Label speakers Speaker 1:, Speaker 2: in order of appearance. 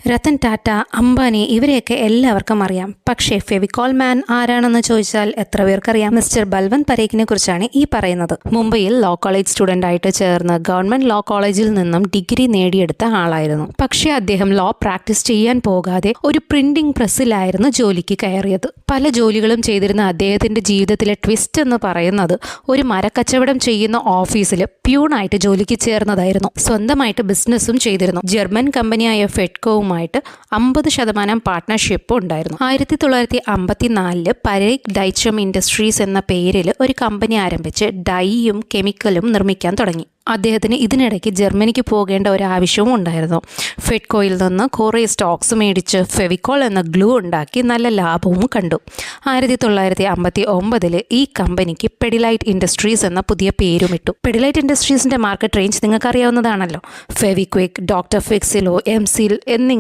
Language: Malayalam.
Speaker 1: രത്തൻ ടാറ്റ, അംബാനി ഇവരെയൊക്കെ എല്ലാവർക്കും അറിയാം. പക്ഷേ ഫെവിക്കോൾ മാൻ ആരാണെന്ന് ചോദിച്ചാൽ എത്ര പേർക്കറിയാം? മിസ്റ്റർ ബൽവന്ത് പരേഖിനെ കുറിച്ചാണ് ഈ പറയുന്നത്. മുംബൈയിൽ ലോ കോളേജ് സ്റ്റുഡന്റ് ആയിട്ട് ചേർന്ന് ഗവൺമെന്റ് ലോ കോളേജിൽ നിന്നും ഡിഗ്രി നേടിയെടുത്ത ആളായിരുന്നു. പക്ഷേ അദ്ദേഹം ലോ പ്രാക്ടീസ് ചെയ്യാൻ പോകാതെ ഒരു പ്രിന്റിംഗ് പ്രസ്സിലായിരുന്നു ജോലിക്ക് കയറിയത്. പല ജോലികളും ചെയ്തിരുന്ന അദ്ദേഹത്തിന്റെ ജീവിതത്തിലെ ട്വിസ്റ്റ് എന്ന് പറയുന്നത് ഒരു മരക്കച്ചവടം ചെയ്യുന്ന ഓഫീസിൽ പ്യൂണായിട്ട് ജോലിക്ക് ചേർന്നതായിരുന്നു. സ്വന്തമായിട്ട് ബിസിനസ്സും ചെയ്തിരുന്നു. ജർമ്മൻ കമ്പനിയായ ഫെഡ്കോവുമായിട്ട് 50% പാർട്ട്ണർഷിപ്പ് ഉണ്ടായിരുന്നു. 1954 പരേഖ് ഡൈച്ചം ഇൻഡസ്ട്രീസ് എന്ന പേരിൽ ഒരു കമ്പനി ആരംഭിച്ച് ഡൈയും കെമിക്കലും നിർമ്മിക്കാൻ തുടങ്ങി. അദ്ദേഹത്തിന് ഇതിനിടയ്ക്ക് ജർമ്മനിക്ക് പോകേണ്ട ഒരു ആവശ്യവും ഉണ്ടായിരുന്നു. ഫെഡ്കോയിൽ നിന്ന് കുറേ സ്റ്റോക്സ് മേടിച്ച് ഫെവിക്കോൾ എന്ന ഗ്ലൂ ഉണ്ടാക്കി നല്ല ലാഭവും കണ്ടു. 1959 ഈ കമ്പനിക്ക് പെഡിലൈറ്റ് ഇൻഡസ്ട്രീസ് എന്ന പുതിയ പേരുമിട്ടു. പെഡിലൈറ്റ് ഇൻഡസ്ട്രീസിന്റെ മാർക്കറ്റ് റേഞ്ച് നിങ്ങൾക്ക് അറിയാവുന്നതാണല്ലോ. ഫെവിക്വിക്, ഡോക്ടർ ഫിക്സിലോ, എംസിൽ എന്നിങ്ങനെ